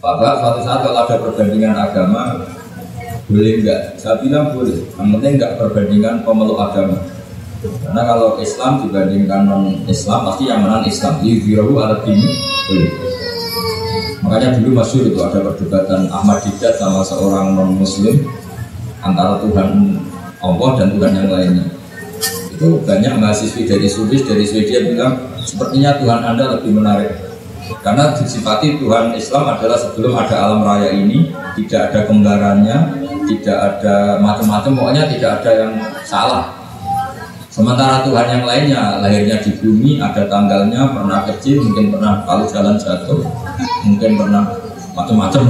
Bapak suatu saat kalau ada perbandingan agama boleh enggak? Saya bilang boleh. Yang penting enggak perbandingan pemeluk agama. Karena kalau Islam dibandingkan non-Islam pasti yang menang Islam. Yudhirahu ala dini boleh. Makanya dulu masyhur itu ada perdebatan Ahmad Didat sama seorang non-Muslim antara Tuhan Allah dan Tuhan yang lainnya. Itu banyak mahasiswi dari Swiss, dari Swedia bilang sepertinya Tuhan Anda lebih menarik. Karena disifati Tuhan Islam adalah sebelum ada alam raya ini tidak ada kembarannya, tidak ada macam-macam, pokoknya tidak ada yang salah. Sementara Tuhan yang lainnya lahirnya di bumi, ada tanggalnya, pernah kecil, mungkin pernah kalau jalan jatuh, mungkin pernah macam-macam,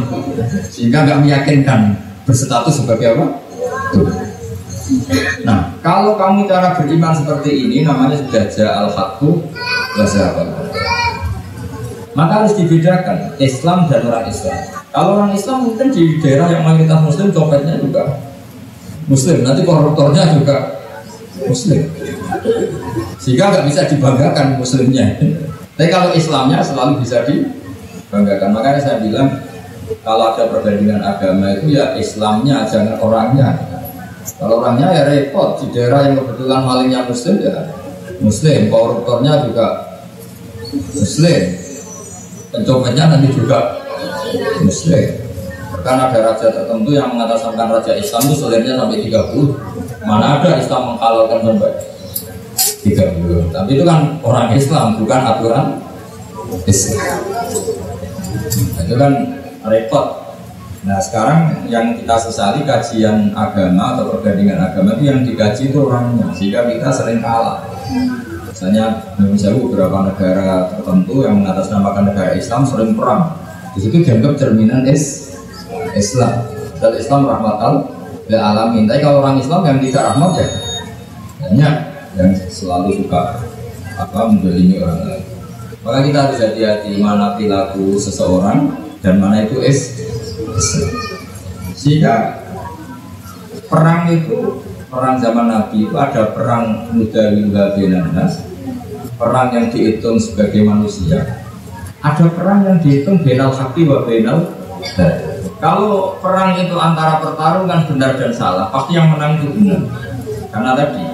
sehingga nggak meyakinkan berstatus sebagai apa? Tuhan. Nah, kalau kamu cara beriman seperti ini namanya sudah ja'al haqqu wa zahaqal. Maka harus dibedakan Islam dan orang Islam. Kalau orang Islam mungkin di daerah yang mayoritas Muslim copetnya juga Muslim, nanti koruptornya juga Muslim, sehingga nggak bisa dibanggakan Muslimnya. Tapi kalau Islamnya selalu bisa dibanggakan. Makanya saya bilang kalau ada perbandingan agama itu ya Islamnya, jangan orangnya. Kalau orangnya ya repot. Di daerah yang kebetulan malingnya Muslim ya Muslim, koruptornya juga Muslim, pencopetnya nanti juga Muslim. Karena ada raja tertentu yang mengatasnamakan raja Islam itu selirnya sampai 30. Mana ada Islam menghalalkan sampai 30. Tapi itu kan orang Islam, bukan aturan Islam. Itu kan repot. Nah sekarang yang kita sesali kajian agama atau perbandingan agama itu yang dikaji itu orangnya, sehingga kita sering kalah. Misalnya Indonesia beberapa negara tertentu yang mengatasnamakan negara Islam sering perang. Di situ dianggap cerminan Islam. Dan Islam rahmatal lil alamin. Tapi kalau orang Islam yang tidak rahmat ya banyak yang selalu suka mendolimi orang lain. Maka kita harus hati-hati mana perilaku seseorang dan mana itu Islam. Sehingga perang itu, perang zaman Nabi itu ada perang mudawilah benanas, perang yang dihitung sebagai manusia. Ada perang yang dihitung benal haqi wa benal batil. Kalau perang itu antara pertarungan benar dan salah, pasti yang menang itu benar. Karena tadi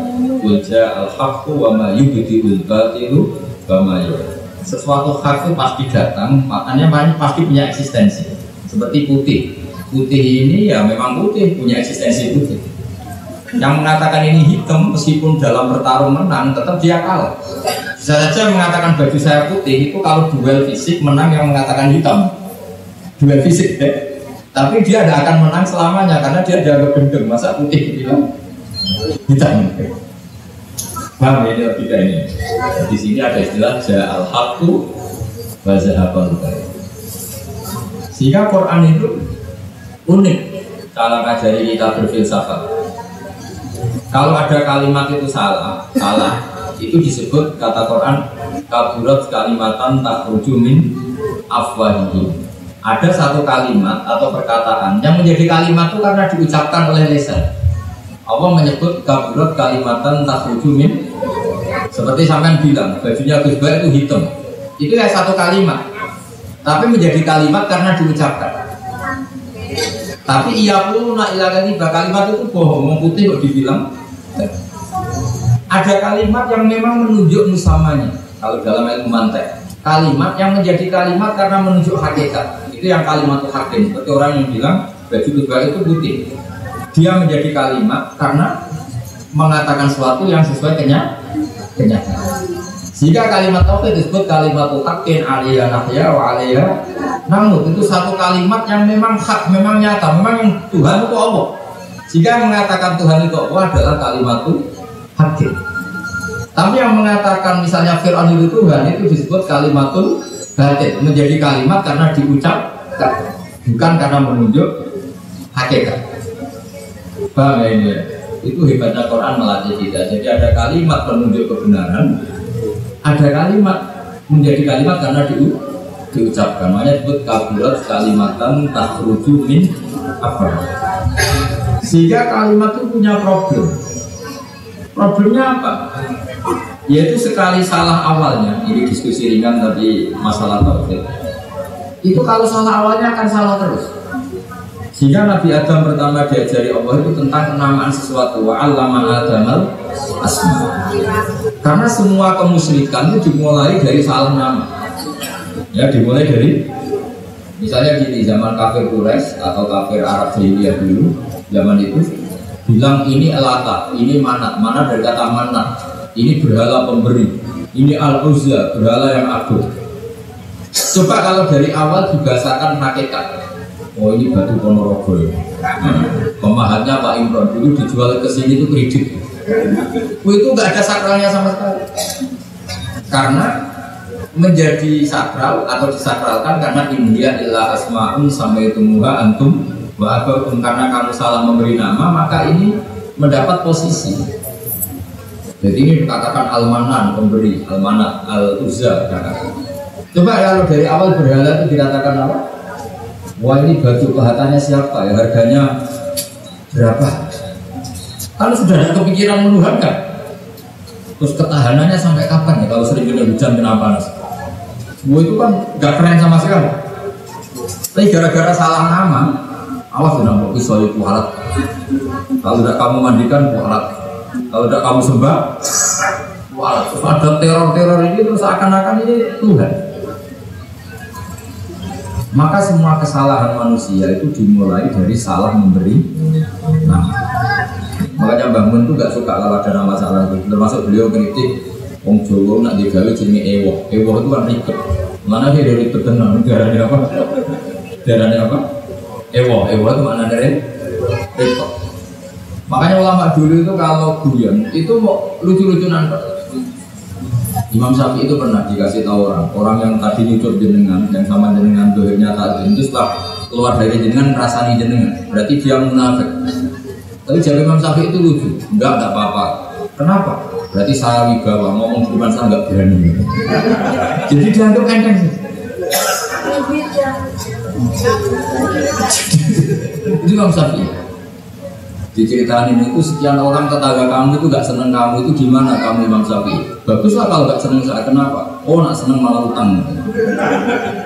wajah al-haqqu wa ma yubdi'ul batilu wa ma yu'id. Sesuatu hak itu pasti datang, makanya pasti punya eksistensi. Seperti putih. Putih ini ya memang putih, punya eksistensi putih. Yang mengatakan ini hitam meskipun dalam bertarung menang, tetap dia kalah. Bisa saja mengatakan baju saya putih itu kalau duel fisik menang yang mengatakan hitam. Duel fisik deh. Tapi dia tidak akan menang selamanya karena dia dianggap gendeng. Masa putih dibilang hitam? Paham ya ini logika ini? Di sini ada istilah ja'al haqqu wa zahaqal batil. Sehingga Quran itu unik cara ngajari kita berfilsafat. Kalau ada kalimat itu salah itu disebut kata Quran kaburat kalimatan takhruju min afwahihim. Ada satu kalimat atau perkataan yang menjadi kalimat itu karena diucapkan oleh lisan. Allah menyebut kaburat kalimatan takhruju min, seperti sampean bilang bajunya Gus Baik itu hitam. Itu ya satu kalimat. Tapi menjadi kalimat karena diucapkan. Tapi ia pun nak ilakan tiba kalimat itu bohong, putih kok dibilang. Ada kalimat yang memang menunjuk musamanya. Kalau dalam ilmu mantek, kalimat yang menjadi kalimat karena menunjuk hakikat. Itu yang kalimat itu hakim. Seperti orang yang bilang baju Gus itu putih. Dia menjadi kalimat karena mengatakan sesuatu yang sesuai kenyataan. Jika kalimat tauhid disebut kalimat haqqin aliyah nahya wa aliyah namut. Itu satu kalimat yang memang hak, memang nyata, memang yang Tuhan itu Allah. Jika mengatakan Tuhan itu Allah adalah kalimat itu haqqin. Tapi yang mengatakan misalnya Fir'aun itu Tuhan itu disebut kalimatul batil, menjadi kalimat karena diucapkan, bukan karena menunjuk hakikat. Paham ya ini ya? Itu hebatnya Quran melatih kita. Jadi ada kalimat penunjuk kebenaran, ada kalimat menjadi kalimat karena diucapkan. Makanya disebut kaburat kalimatan takhruju min afwah. Sehingga kalimat itu punya problem. Problemnya apa? Yaitu sekali salah awalnya. Ini diskusi ringan tapi masalah tauhid. itu kalau salah awalnya akan salah terus. Sehingga Nabi Adam pertama diajari Allah itu tentang kenamaan sesuatu. Wa 'allama Adamal asma. Karena semua kemusyrikan itu dimulai dari salah nama. Ya, dimulai dari misalnya gini, zaman kafir Quraisy atau kafir Arab jahiliyah dulu, zaman itu bilang ini Elata, ini Manat, mana dari kata Manat, ini berhala pemberi, ini Al-Uzza, berhala yang agung. Coba kalau dari awal dibahasakan hakikat. Oh ini batu Ponorogo ya. Pemahatnya Pak Imron dulu dijual ke sini itu kredit. Itu nggak ada sakralnya sama sekali. Karena menjadi sakral atau disakralkan karena India illa asma'un samaitumuha antum wa abakum, karena kamu salah memberi nama maka ini mendapat posisi. Jadi ini dikatakan Al-Manan pemberi, Al-Manat, Al-Uzza. Coba kalau dari awal berhala itu dikatakan apa? Wah ini baju pahatannya siapa ya, harganya berapa? Kalau sudah ada kepikiran menuhan kan? Terus ketahanannya sampai kapan ya kalau sering kena hujan kena panas? Wah itu kan gak keren sama sekali. Tapi gara-gara salah nama, awas udah mau pisau itu alat. Kalau tidak kamu mandikan alat, kalau tidak kamu sembah alat. Terus ada teror-teror ini terus akan-akan ini Tuhan. Maka semua kesalahan manusia itu dimulai dari salah memberi nama. Makanya Mbah Mun itu gak suka kalau ada nama salah itu. Termasuk beliau kritik Wong Jawa nak digawe jenenge ewoh. Ewoh itu kan ribet. Mana dia dari ribet tenang, darahnya apa? Darahnya apa? Ewoh. Ewoh itu makna dari ribet. Makanya ulama dulu itu kalau guyon itu mau lucu-lucunan. Imam Syafi'i itu pernah dikasih tahu orang yang tadi nyucur jenengan, yang sama jenengan dohirnya tadi itu setelah keluar dari jenengan rasani jenengan, berarti dia munafik. Tapi jawab Imam Syafi'i itu lucu, enggak apa-apa. Kenapa? Berarti saya wibawa, ngomong firman saya enggak berani. Jadi dianggap enteng sih. Itu Imam Syafi'i. Diceritain itu sekian orang tetangga kamu itu gak seneng kamu itu gimana kamu Imam Syafi'i? Baguslah kalau gak seneng saya, kenapa? Oh nak seneng malah utang.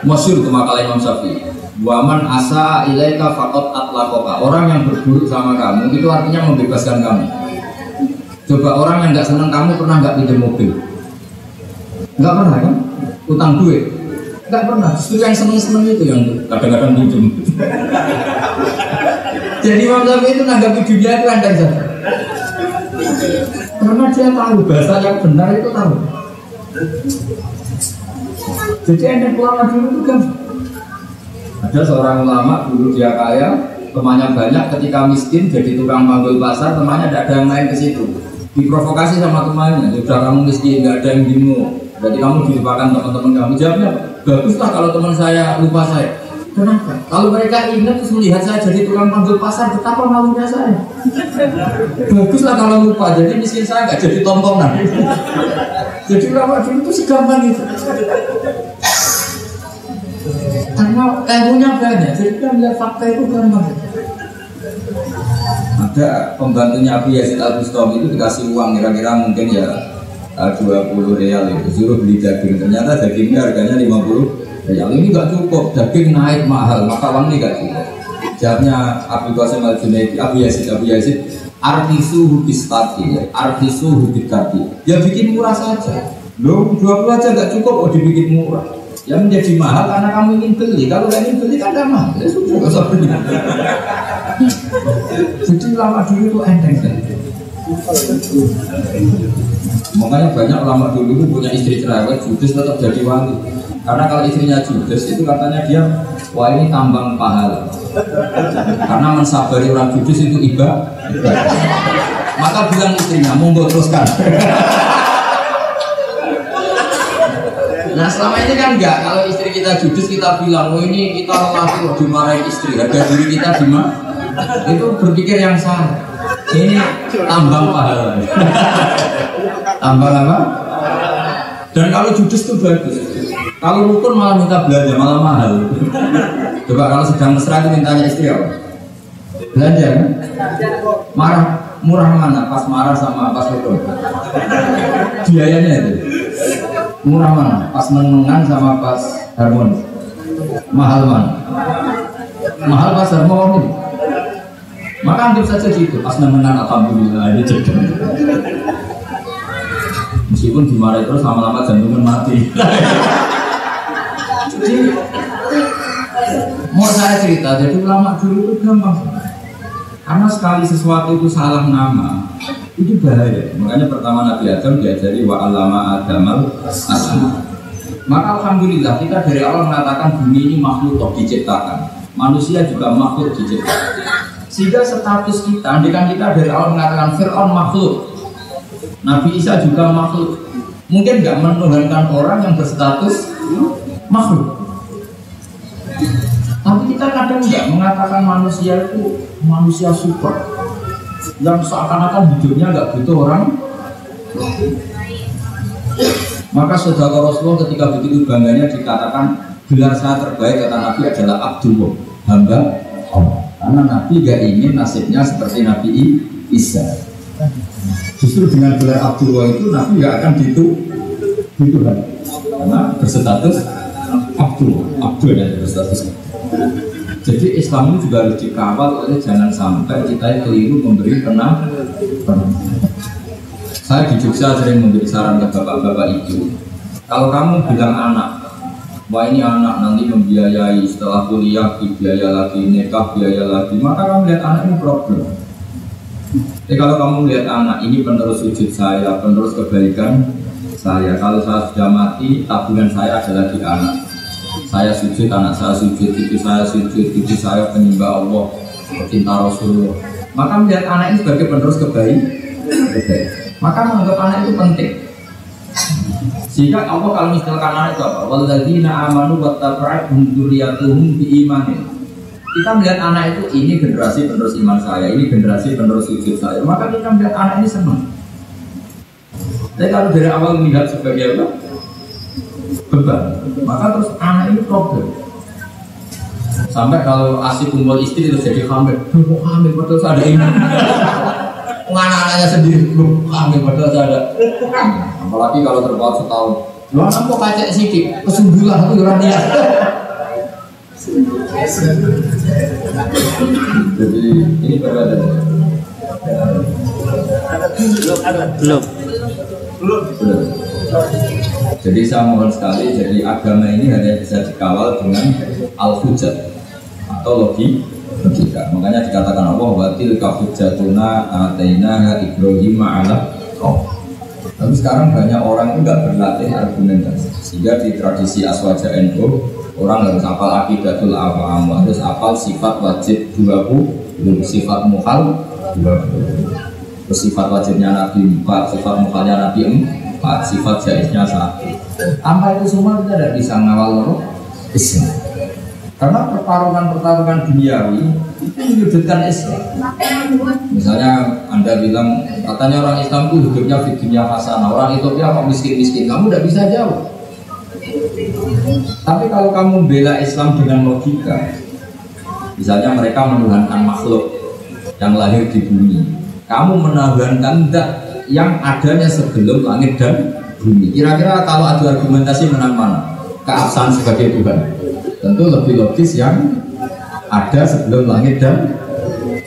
Masyhur itu makalah Imam Syafi'i. Waman asa ilaika faqat atlaqaka. Orang yang berburuk sama kamu itu artinya membebaskan kamu. Coba orang yang gak seneng kamu pernah gak pinjam mobil? Gak pernah kan? Utang duit? Gak pernah. Justru yang seneng-seneng itu yang kadang-kadang pinjam. Jadi Imam Syafi'i itu nanggapi dunia itu enteng saja. Karena dia tahu bahasa yang benar itu tahu. Jadi enteng ulama dulu itu kan. Ada seorang ulama dulu dia kaya, temannya banyak, ketika miskin jadi tukang panggul pasar, temannya tidak ada yang lain ke situ. Diprovokasi sama temannya, sudah kamu miskin, nggak ada yang bingung, berarti kamu dilupakan teman-teman kamu. Jawabnya, baguslah kalau teman saya lupa saya. Kenapa? Kalau mereka ingat terus melihat saya jadi tukang panggul pasar, betapa malunya saya. Baguslah kalau lupa, jadi miskin saya nggak jadi tontonan. Jadi ulama dulu itu segampang itu. Karena ilmunya banyak, jadi kita melihat fakta itu gampang. Ada pembantunya Abu Yazid Al-Bustami itu dikasih uang kira-kira mungkin ya 20 real itu, suruh beli daging, ternyata dagingnya harganya 50 real. Ini nggak cukup, daging naik mahal, maka uang ini nggak cukup. Jawabnya Abu Qasim Al-Junaidi, Abu Yazid, artisu hubistati, artisu hubistati, ya bikin murah saja. Loh, 20 aja nggak cukup, oh dibikin murah. Yang menjadi mahal karena kamu ingin beli. Kalau nggak ingin beli kan tidak mahal. Ya sudah, nggak usah beli. Jadi ulama dulu itu enteng kan. Makanya banyak ulama dulu itu punya istri cerewet, judes tetap jadi wali. Karena kalau istrinya judes itu katanya dia, wah ini tambang pahala. Karena mensabari orang judes itu ibadah. Maka bilang istrinya, monggo teruskan. Nah selama ini kan enggak, kalau istri kita judes kita bilang, oh ini kita laki kok dimarahin istri, harga diri kita gimana? Itu berpikir yang salah. Ini tambang pahala. Tambang apa? Dan kalau judes itu bagus. Kalau rukun malah minta belanja, malah mahal. Coba kalau sedang mesra itu mintanya istri apa? Belanja kan? Marah, murah mana? Pas marah sama pas rukun. Biayanya itu murah mana? Pas menengan sama pas harmonis. Mahal mana? Mahal pasar mau nih. Maka anggap saja gitu. Pas nemenan alhamdulillah ini cedek. Meskipun dimarahi terus lama-lama jantungnya mati. Jadi mau saya cerita, jadi ulama dulu itu gampang. Karena sekali sesuatu itu salah nama, itu bahaya. Makanya pertama Nabi Adam diajari wa allama adamal asma. Maka alhamdulillah kita dari awal mengatakan bumi ini makhluk diciptakan, manusia juga makhluk diciptakan. Sehingga status kita, andaikan kita dari awal mengatakan Fir'aun makhluk, Nabi Isa juga makhluk, mungkin nggak menuhankan orang yang berstatus makhluk. Tapi kita kadang nggak mengatakan manusia itu manusia super, yang seakan-akan hidupnya nggak butuh orang. Maka saudara Rasulullah ketika begitu bangganya dikatakan gelar saya terbaik kata Nabi adalah Abdullah, hamba Allah. Karena Nabi gak ingin nasibnya seperti Nabi Isa. Justru dengan gelar Abdullah itu Nabi gak akan dituduhan karena berstatus Abdul dan berstatus. Jadi Islam itu juga harus dikawal, oleh jangan sampai kita keliru memberi penang. Saya di Jogja sering memberi saran ke bapak-bapak itu, kalau kamu bilang anak, wah ini anak nanti membiayai setelah kuliah, biaya lagi, nikah biaya lagi, maka kamu lihat anak ini problem. Jadi kalau kamu lihat anak ini penerus sujud saya, penerus kebaikan saya, kalau saya sudah mati, tabungan saya adalah di anak. Saya sujud, anak saya sujud, itu saya sujud, itu saya penyembah Allah, cinta Rasulullah. Maka melihat anak ini sebagai penerus kebaikan. Maka menganggap anak itu penting. Sehingga Allah kalau misalkan anak itu apa? Walladzina amanu wattaba'athum dzurriyyatuhum biimanin. Kita melihat anak itu ini generasi penerus iman saya, ini generasi penerus sujud saya. Maka kita melihat anak ini senang. Tapi kalau dari awal melihat sebagai apa? Beban. Maka terus anak ini problem. Sampai kalau asik kumpul istri terus jadi hamil. Hamil padahal ada ini. Anak-anaknya sendiri belum hamil padahal ada. Apalagi kalau terpaut setahun. Lu anak kok kacek sedikit, kesembulan itu orang dia. Jadi ini berbeda. Belum. Jadi saya mohon sekali, jadi agama ini hanya bisa dikawal dengan al-hujjah atau logika. Makanya dikatakan Allah wa tilka hujjatuna atainaha Ibrahim ala qaum. Tapi sekarang banyak orang itu nggak berlatih argumentasi. Sehingga di tradisi Aswaja NU orang harus hafal aqidatul awam, harus hafal sifat wajib 20, sifat muhal 20. Sifat wajibnya Nabi 4, sifat muhalnya Nabi 4, sifat jaiznya 1. Tanpa itu semua kita tidak bisa ngawal Islam. Karena pertarungan duniawi itu menyudutkan Islam. Misalnya Anda bilang katanya orang Islam itu hidupnya di dunia hasanah, orang Ethiopia kok miskin-miskin, kamu tidak bisa jawab. Tapi kalau kamu bela Islam dengan logika, misalnya mereka menuhankan makhluk yang lahir di bumi, kamu menuhankan yang adanya sebelum langit dan bumi. Kira-kira kalau adu argumentasi menang mana? Keabsahan sebagai Tuhan. Tentu lebih logis yang ada sebelum langit dan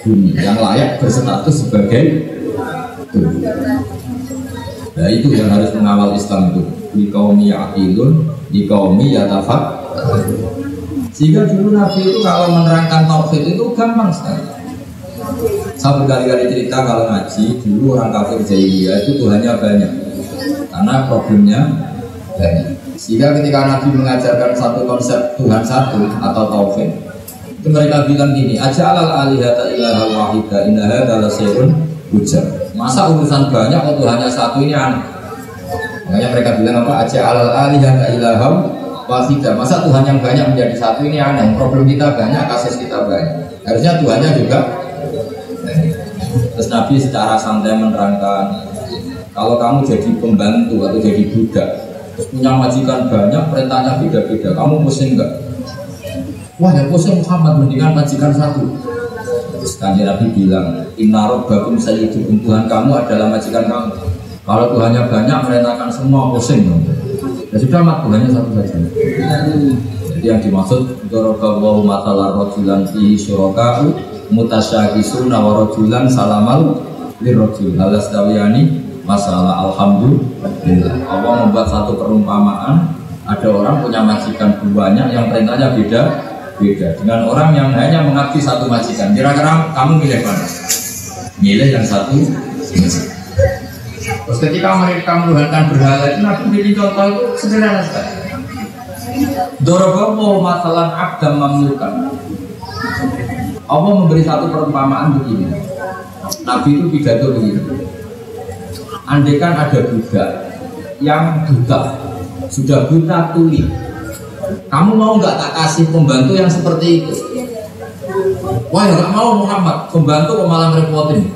bumi, yang layak berstatus sebagai Tuhan. Nah itu yang harus mengawal Islam itu. Di kaum ya'qilun, di kaum yatafak. Sehingga dulu Nabi itu kalau menerangkan tauhid itu gampang sekali. Saya berkali-kali cerita kalau ngaji, dulu orang kafir jahiliyah itu Tuhannya banyak, karena problemnya banyak. Sehingga ketika Nabi mengajarkan satu konsep Tuhan satu atau tauhid, itu mereka bilang gini, aja'alal alihata ilaha wahida inna hadza lasyai'un ujar. Masa urusan banyak kok Tuhannya satu, ini aneh. Makanya mereka bilang apa? Aja'alal alihata ilaha wahida. Masa Tuhan yang banyak menjadi satu, ini aneh. Problem kita banyak, kasus kita banyak. Harusnya Tuhannya juga. Terus Nabi secara santai menerangkan, kalau kamu jadi pembantu atau jadi budak, terus punya majikan banyak, perintahnya beda-beda, kamu pusing enggak? Wah ya pusing Muhammad, mendingan majikan satu. Terus Nabi bilang, inna rabbakum sayyidukum, Tuhan kamu adalah majikan kamu. Kalau Tuhannya banyak, merintahkan semua pusing. Ya sudah mat, Tuhannya satu saja. Jadi yang dimaksud doroballahu mathalan rajulan fi syuraka'u mutasyakisuna wa rajulan salamal lirrajul halastawiyani masalah. Alhamdulillah Allah membuat satu perumpamaan, ada orang punya majikan banyak yang perintahnya beda dengan orang yang hanya mengabdi satu majikan. Kira-kira kamu milih mana? Milih yang satu. Terus ketika mereka menuhankan berhala itu, Nabi pilih contoh itu sederhana sekali. Doroballahu mathalan abdan mamlukan. Allah memberi satu perumpamaan begini. Nabi itu pidato begini. Andaikan ada budak yang buta, sudah buta tuli, kamu mau nggak tak kasih pembantu yang seperti itu? Wah ya nggak mau Muhammad, pembantu kok malah merepotin.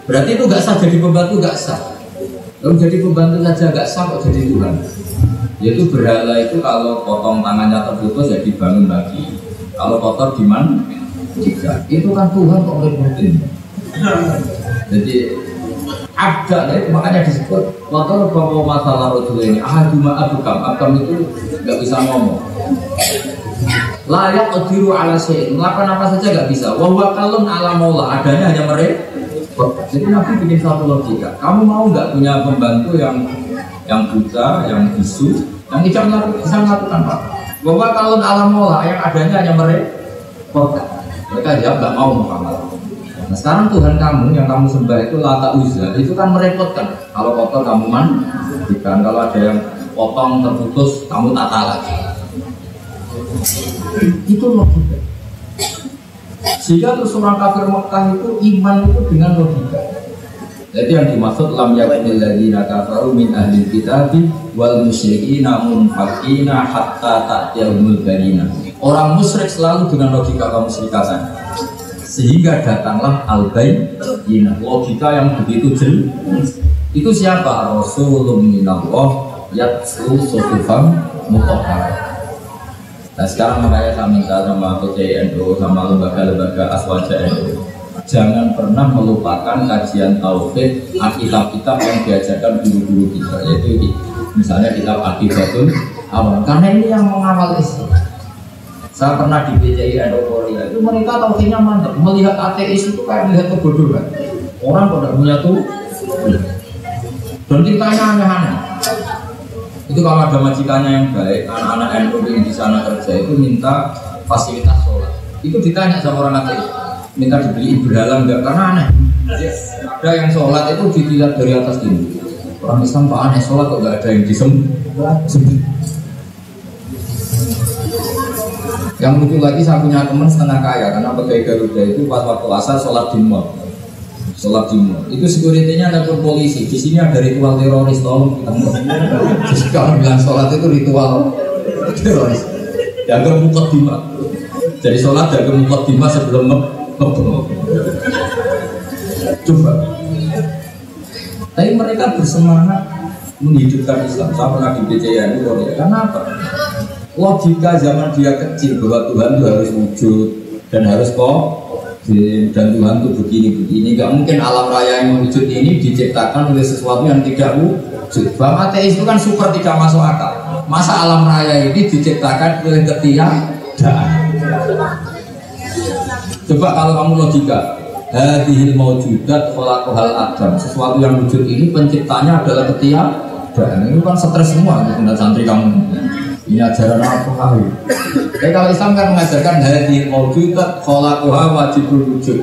Berarti itu nggak sah jadi pembantu, nggak sah. Kalau jadi pembantu saja nggak sah kok jadi Tuhan. Yaitu berhala itu kalau potong tangannya terputus ya dibangun lagi. Kalau kotor gimana? Jika itu kan Tuhan kok merepotin. Jadi ada, makanya disebut motor bawa masalah rojul ini. Cuma abukam itu nggak bisa ngomong. Layak odiru ala syai'in, melakukan apa saja nggak bisa. Wahwa kalun ala maula, adanya hanya mereka. Jadi Nabi bikin satu logika. Kamu mau nggak punya pembantu yang buta, yang bisu, yang tidak bisa melakukan apa? Wahwa kalun ala maula, yang adanya hanya mereka. Mereka jawab nggak mau Muhammad. Nah sekarang Tuhan kamu yang kamu sembah itu Lata Uzza, itu kan merepotkan. Kalau kotor kamu mandikan, kalau ada yang potong terputus kamu tata lagi. Itu logika. Sehingga terus orang kafir Mekah itu iman itu dengan logika. Jadi yang dimaksud lam yakunil ladzina kafaru min ahli kitabi wal musyrikina munfaqina hatta ta'tiyahumul bayyinah. Orang musyrik selalu dengan logika kaum musyrikatan. Sehingga datanglah al-bayyinah, logika yang begitu jelas. Itu siapa? Rasulun minallah yatlu suhufan mutahharah. Nah sekarang makanya saya minta sama PCNU, sama lembaga-lembaga aswaja NU, jangan pernah melupakan kajian tauhid, kitab-kitab yang diajarkan guru-guru kita, yaitu misalnya kitab Aqidatul Awam, karena ini yang mengawal Islam. Saya pernah di PCI NU Korea, itu mereka tauhidnya mantap, melihat ateis itu kayak melihat kebodohan. Orang pada punya tuh, dan ceritanya aneh-aneh. Itu kalau ada majikannya yang baik, anak-anak NU yang di sana kerja itu minta fasilitas sholat. Itu ditanya sama orang ateis, minta dibeli berhala enggak? Karena aneh. Ada yang sholat itu dilihat dari atas tinggi. Orang Islam pak aneh sholat kok enggak ada yang disembah. Yang lucu lagi saya punya teman setengah kaya karena pegawai Garuda itu pas waktu asar sholat di mall. Sholat di mall. Itu security-nya ada polisi. Di sini ada ritual teroris, tolong kita. Jadi kalau bilang sholat itu ritual teroris. Jaga muqaddimah. Jadi sholat jaga muqaddimah sebelum ngebom. Coba. Tapi mereka bersemangat menghidupkan Islam. Saya pernah di BCN itu. Karena apa? Logika zaman dia kecil bahwa Tuhan itu harus wujud dan harus dan Tuhan itu begini-begini. Gak mungkin alam raya yang wujud ini diciptakan oleh sesuatu yang tidak wujud. Bahwa ateis itu kan super tidak masuk akal. Masa alam raya ini diciptakan oleh ketiadaan? Coba kalau kamu logika, hadhil maujudat khalaqahal adam, sesuatu yang wujud ini penciptanya adalah ketiadaan. Ini kan stres semua untuk santri kamu. Ini ajaran apa? Tapi kalau Islam kan mengajarkan hadhil maujudat khalaqaha wajibul wujud.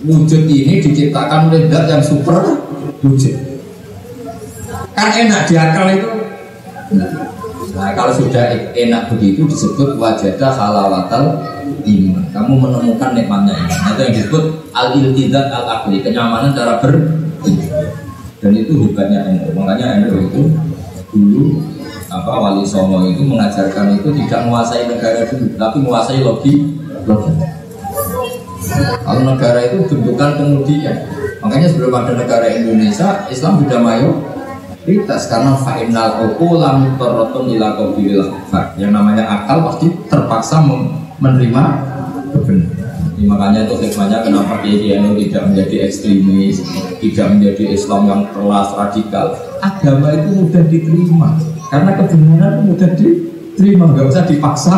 Wujud ini diciptakan oleh zat yang super wujud. Kan enak di akal itu. Nah kalau sudah enak begitu disebut wajadah halawatal iman. Kamu menemukan nikmatnya iman. Itu yang disebut al-iltidzat al-aqli, kenyamanan cara dan itu hebatnya NU. Makanya NU itu dulu Wali Songo itu mengajarkan itu tidak menguasai negara dulu, tapi menguasai logika. Kalau negara itu bentukan kemudian. Makanya sebelum ada negara Indonesia, Islam sudah mayoritas karena fa'inal uqula mutarratun ila qawlil haq. Yang namanya akal pasti terpaksa menerima kebenaran. Makanya itu hikmahnya kenapa PDNU tidak menjadi ekstremis, tidak menjadi Islam yang keras radikal. Agama itu mudah diterima karena kebenaran itu mudah diterima. terima, nggak usah dipaksa.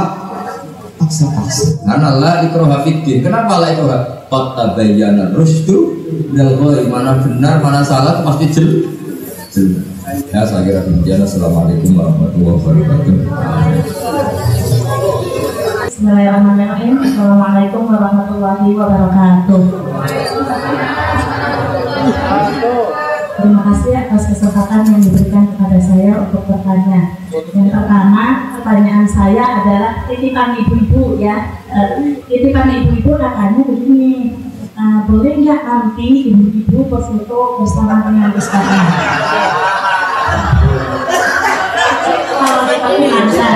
Karena la ikraha fiddin. Kenapa la ikraha? Qad tabayyana rusdu minal ghayy. Mana benar, mana salah pasti jelas. Ya, saya kira demikian. Assalamualaikum warahmatullahi wabarakatuh. Bismillahirrahmanirrahim. Assalamualaikum warahmatullahi wabarakatuh. Terima kasih atas kesempatan yang diberikan kepada saya untuk bertanya. Yang pertama, pertanyaan saya adalah titipan ibu-ibu ya. Titipan ibu-ibu katanya begini, boleh nggak nanti ibu-ibu berfoto bersama dengan ustaznya? Kalau seperti Anda,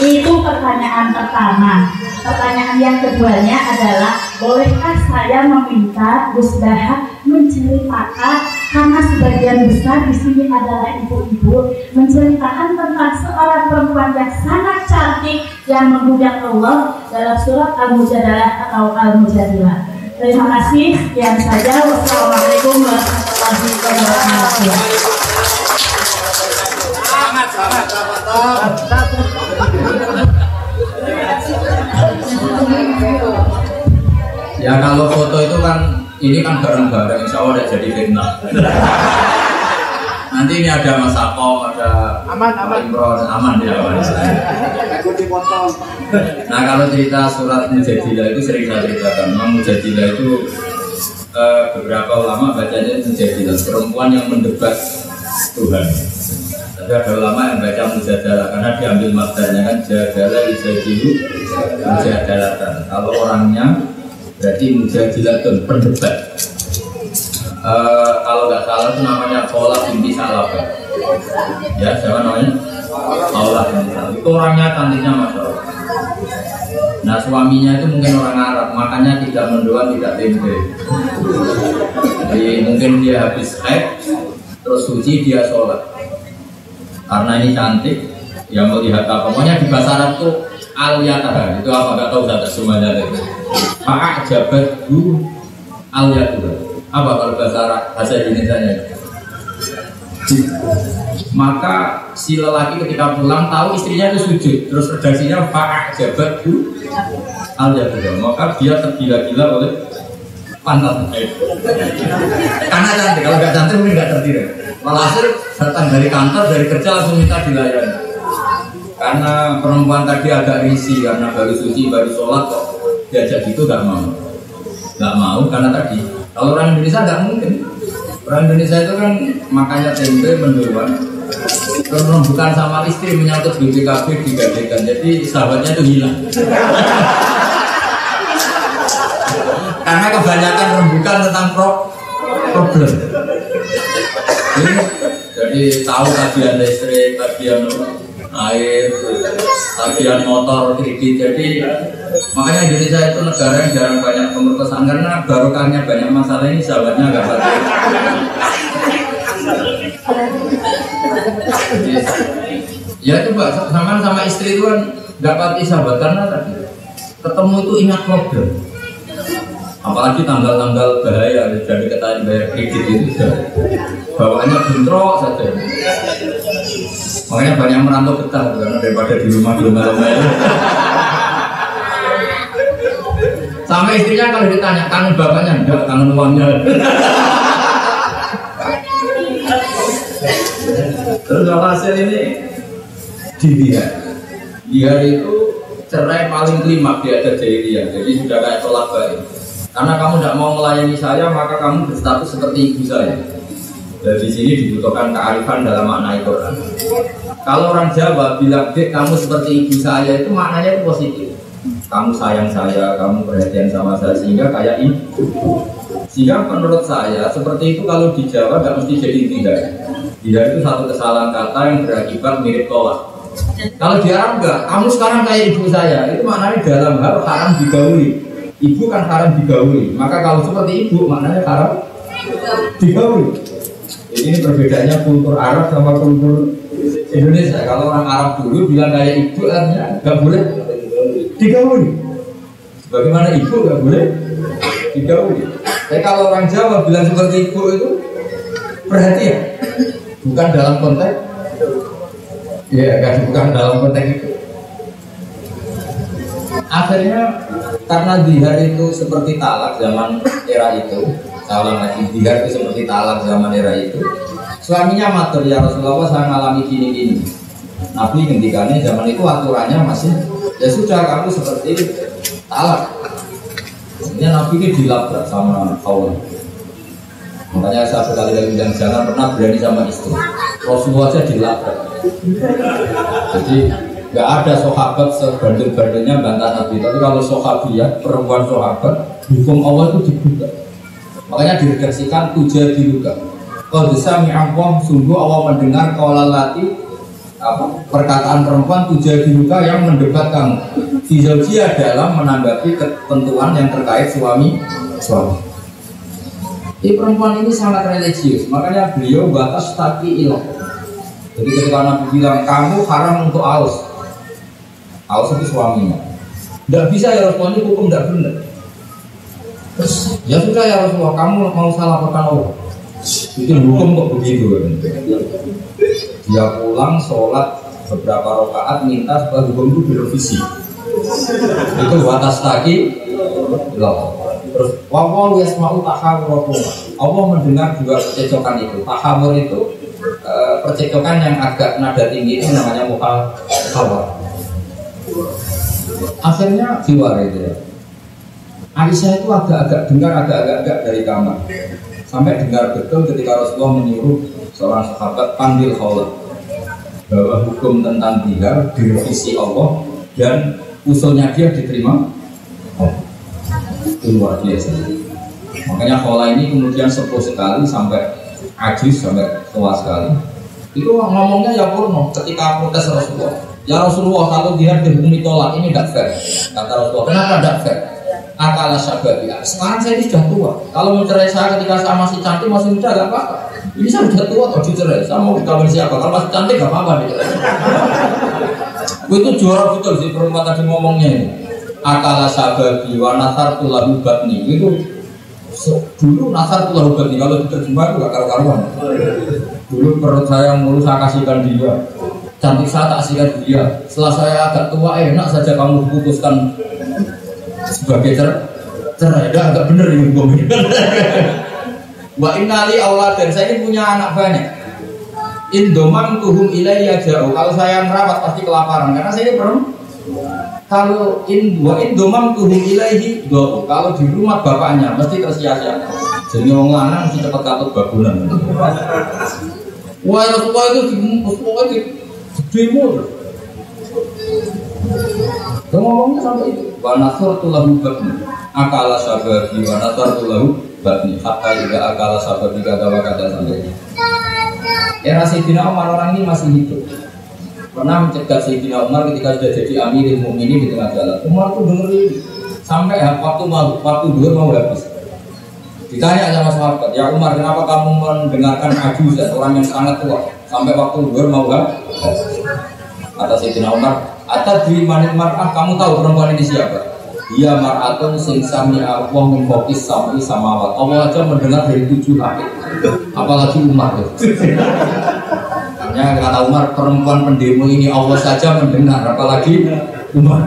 itu pertanyaan pertama. Pertanyaan yang keduanya adalah, bolehkah saya meminta Gus Daha menceritakan, karena sebagian besar di sini adalah ibu-ibu, menceritakan tentang seorang perempuan yang sangat cantik yang mengundang Allah dalam surat Al-Mujadalah atau Al-Mujadilah. Terima kasih. Sekian saja. Wassalamualaikum warahmatullahi wabarakatuh. Ya kalau foto itu kan, ini kan bareng-bareng, insya Allah udah jadi fitnah. Nanti ini ada Mas Ako, ada Pak Imron, aman ya Pak. Nah kalau cerita surat Mujadilah itu sering saya ceritakan. Memang Mujadilah itu beberapa ulama bacanya Mujadilah, perempuan yang mendebat Tuhan. Tapi ada ulama yang baca Mujadalah karena diambil maknanya kan jadalah yujadilu mujadalatan. Kalau orangnya berarti Mujadilatun, pendebat. Kalau nggak salah itu namanya Khawlah binti Salabah. Ya, siapa namanya? Khawlah binti Salabah. Itu orangnya cantiknya Masya Allah. Nah suaminya itu mungkin orang Arab, makanya tidak mendoan, tidak tempe. Jadi mungkin dia habis haid, terus suci dia sholat. Karena ini cantik, yang melihat apa? Pokoknya di bahasa Arab itu al-yataha, itu apa? Gak tahu saya semuanya itu. Maka jabat bu al-yataha. Apa kalau bahasa Arab, bahasa Indonesia-nya? Maka si lelaki ketika pulang tahu istrinya itu sujud, terus redaksinya Pak jabat bu al-yataha. Maka dia tergila-gila oleh pantat. Karena cantik, kalau nggak cantik mungkin nggak tertiru. Walhasil datang dari kantor, dari kerja langsung minta dilayani. Karena perempuan tadi agak risih karena baru suci, baru sholat kok diajak gitu nggak mau karena tadi kalau orang Indonesia nggak mungkin. Orang Indonesia itu kan makanya tempe mendoan, terus bukan sama istri menyangkut BPKB digadekan, jadi sahabatnya itu hilang. Karena kebanyakan rembukan tentang problem. Jadi tahu tagihan listrik, tagihan air, tagihan motor, kredit. Jadi makanya Indonesia itu negara yang jarang banyak pemerkosaan karena barokahnya banyak masalah ini sahabatnya agak satu. Ya coba sama istri itu kan nggak pati sahabat karena tadi ketemu itu ingat problem. Apalagi tanggal-tanggal bahaya dari ketahuan bayar kredit itu bawaannya bentrok saja. Makanya banyak merantau betah karena daripada di rumah belum malam-malam. Sama istrinya kalau ditanya kangen bapaknya enggak, kangen uangnya. Terus hasil ini dia itu cerai paling kelima di adat jahiliyah. Jadi sudah kayak tolak balik. Karena kamu tidak mau melayani saya, maka kamu berstatus seperti ibu saya. Dan di sini dibutuhkan kearifan dalam makna Al-Quran. Kalau orang Jawa bilang, "Dek, kamu seperti ibu saya," itu maknanya itu positif. Kamu sayang saya, kamu perhatian sama saya, sehingga kayak ibu. Sehingga menurut saya, seperti itu kalau di Jawa nggak mesti jadi tidak. Tidak itu satu kesalahan kata yang berakibat mirip tolak. Kalau di Arab enggak, kamu sekarang kayak ibu saya, itu maknanya dalam hal haram digauli. Ibu kan haram digauli, maka kalau seperti ibu maknanya haram digauli. Jadi ini perbedaannya kultur Arab sama kultur Indonesia. Kalau orang Arab dulu bilang kayak ibu artinya nggak boleh digauli. Sebagaimana ibu nggak boleh digauli. Tapi kalau orang Jawa bilang seperti ibu itu perhatian. bukan dalam konteks ya kan, bukan dalam konteks itu. Akhirnya karena dihar itu seperti talak zaman era itu, saya ulang lagi, dihar itu seperti talak zaman era itu. Suaminya matur, ya Rasulullah saya mengalami gini-gini. Nabi ngendikane zaman itu aturannya masih ya sudah kamu seperti talak. Kemudian Nabi ini dilabrak sama Allah. Makanya saya sekali-kali bilang jangan pernah berani sama istri. Rasulullah aja dilabrak. Jadi nggak ada sahabat sebandel-bandelnya bantah Nabi. Tapi kalau sahabiah, perempuan sahabat, hukum Allah itu dibuka. Makanya diredaksikan tujuh dibuka. Kalau bisa mi'awam sungguh Allah mendengar kaulalati perkataan perempuan tujuh dibuka yang mendebat kamu. Fizaujiyah dalam menanggapi ketentuan yang terkait suami. Jadi perempuan ini sangat religius, makanya beliau batas taki ilah. Jadi ketika Nabi bilang kamu haram untuk aus itu suaminya. Tidak bisa ya Rasulullah, ini hukum tidak benar. Terus ya sudah ya Rasulullah, kamu mau salah laporkan Allah. Itu hukum kok begitu. Dia pulang sholat beberapa rakaat minta supaya hukum itu direvisi. Itu batas taki ilah. Terus wawal yasma'u tahawurakum. Allah mendengar juga percecokan itu. Tahawur itu percecokan yang agak nada tinggi itu namanya mukhawar. Akhirnya jiwa itu ya. Aisyah itu agak-agak dengar agak-agak dari kamar. Sampai dengar betul ketika Rasulullah menyuruh seorang sahabat panggil Khawlah bahwa hukum tentang dihar direvisi Allah dan usulnya dia diterima. Itu luar biasa. Makanya Khawlah ini kemudian sepuh sekali sampai ajis, sampai tua sekali. Itu ngomongnya ya purno ketika protes Rasulullah. Ya Rasulullah, kalau dia dihukumi tolak ini tidak fair. Kata Rasulullah, kenapa tidak fair? Akala sababi. Sekarang saya ini sudah tua. Kalau mencerai saya ketika saya masih cantik, masih muda, tidak apa-apa. Ini saya sudah tua atau dicerai. Saya mau dikawin siapa? Kalau masih cantik, tidak apa-apa dicerai. Itu juara betul sih perempuan tadi ngomongnya ini. Akala sababi wa nasartu lahu batni. Itu dulu nasartu lahu batni. Kalau diterjemah itu gak karu-karuan. Dulu perut saya mulu saya kasihkan dia, cantik saya tak kasihkan dia. Setelah saya agak tua enak saja kamu putuskan sebagai cerai. Agak bener ini hukum ini. Wa innali auladan, saya ini punya anak banyak. Indomam tuhum ilayya jauh. Kalau saya merawat pasti kelaparan karena saya ini perempuan. Kalau indomam tuhum ilayhi jauh. Kalau di rumah bapaknya mesti tersia-sia. Jadi orang lanang mesti cepat katut bagunan. Wah, Rasulullah itu di demo. Dia ngomongnya sampai itu. Wa nasartu lahu batni. Akala sababi wa nasartu lahu batni. Hatta juga akala sababi kata sampai. Era Sayyidina Umar orang ini masih hidup. Pernah mencegah Sayyidina Umar ketika sudah jadi Amirul Mukminin di tengah jalan. Umar tuh dengerin sampai waktu duhur mau habis. Ditanya sama sahabat, ya Umar, kenapa kamu mendengarkan ajuzat orang yang sangat tua sampai waktu duhur mau habis? Kata Sayyidina Umar, atadri manil mar'ah, kamu tahu perempuan ini siapa? Dia mar'atun sing sami'a wa min fawqis sam'i samawat. Allah aja mendengar dari 7 langit. Apalagi Umar. Hanya kata Umar, perempuan pendemo ini Allah saja mendengar, apalagi Umar.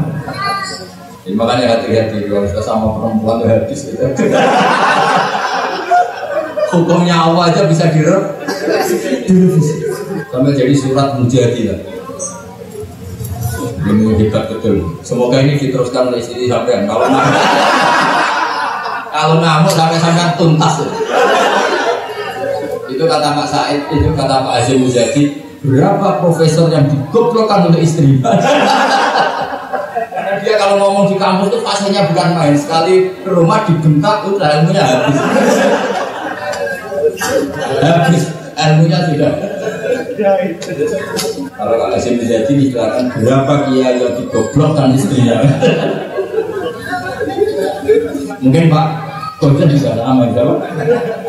Jadi makanya hati-hati kalau sudah sama perempuan habis. Hukumnya Allah aja bisa direvisi sampai jadi surat Mujadilah. Ini hebat betul. Semoga ini diteruskan oleh istri sampean. Kalau ngamuk sampai tuntas. Itu kata Pak Said, itu kata Pak Azim Mujadi. Berapa profesor yang digoblokkan oleh istri? Karena dia kalau ngomong di kampus itu fasenya bukan main. Sekali ke rumah dibentak, udah ilmunya habis. Habis ilmunya sudah. Kalau Azim Mujadi dikatakan berapa kiai yang digoblokkan istrinya. Mungkin Pak Konjen juga sama jawab.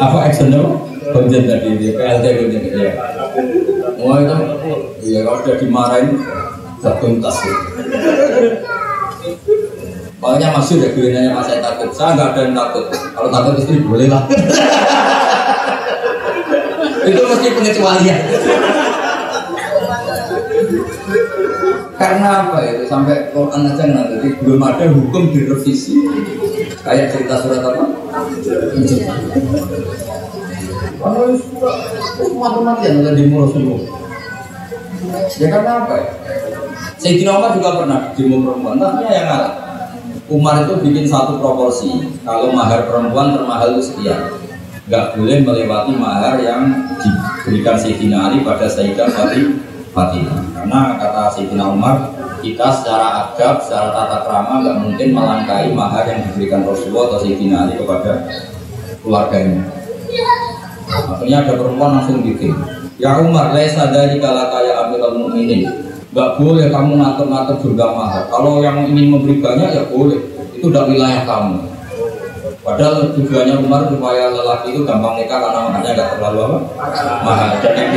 Apa action dong? Konjen tadi di PLT Konjen ya. Oh itu, ya kalau sudah dimarahin tertuntas. Pokoknya masuk ya gunanya Mas saya takut. Saya nggak ada yang takut. Kalau takut istri boleh lah. Itu mesti pengecualian. Karena apa itu sampai Quran aja nanti belum ada hukum direvisi. Kayak cerita surat apa? Kalau mati-matian udah demo semua. Ya karena apa ya? Sayyidina Umar juga pernah demo perempuan, tapi yang ngalah. Umar itu bikin satu proporsi. Kalau mahar perempuan termahal itu sekian, nggak boleh melewati mahar yang diberikan Sayyidina Ali pada Sayyidah Fatimah. Karena kata Sayyidina Umar, kita secara adab, secara tata krama nggak mungkin melangkahi mahar yang diberikan Rasulullah atau Sayyidina Ali kepada keluarganya. Akhirnya ada perempuan langsung bikin, ya Umar, laisa dzalika laka ya Amirul Mukminin. Gak boleh kamu ngatur-ngatur jumlah mahar. Kalau yang ingin memberi banyak ya boleh, itu udah wilayah kamu. Padahal tujuannya Umar supaya lelaki itu gampang nikah karena maharnya gak terlalu apa? Mahal. Dan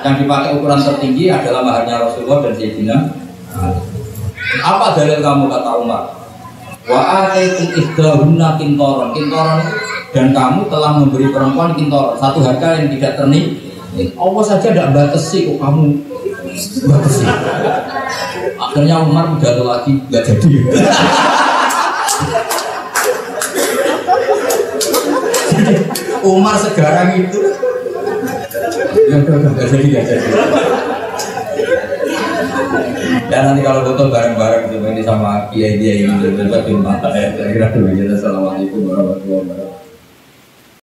yang dipakai ukuran tertinggi adalah maharnya Rasulullah dan Sayyidina. Apa dalil kamu kata Umar? Wa ataitu ihdahunna kintoron. Kintoron itu dan kamu telah memberi perempuan kintoron, satu harga yang tidak ternik. Allah saja tidak batasi kok kamu batasi. Akhirnya Umar pidato lagi nggak jadi. Umar sekarang itu nggak jadi. Dan nanti kalau foto bareng-bareng coba ini sama kiai ini coba di mata ya. Saya kira dulu. Assalamualaikum warahmatullahi wabarakatuh.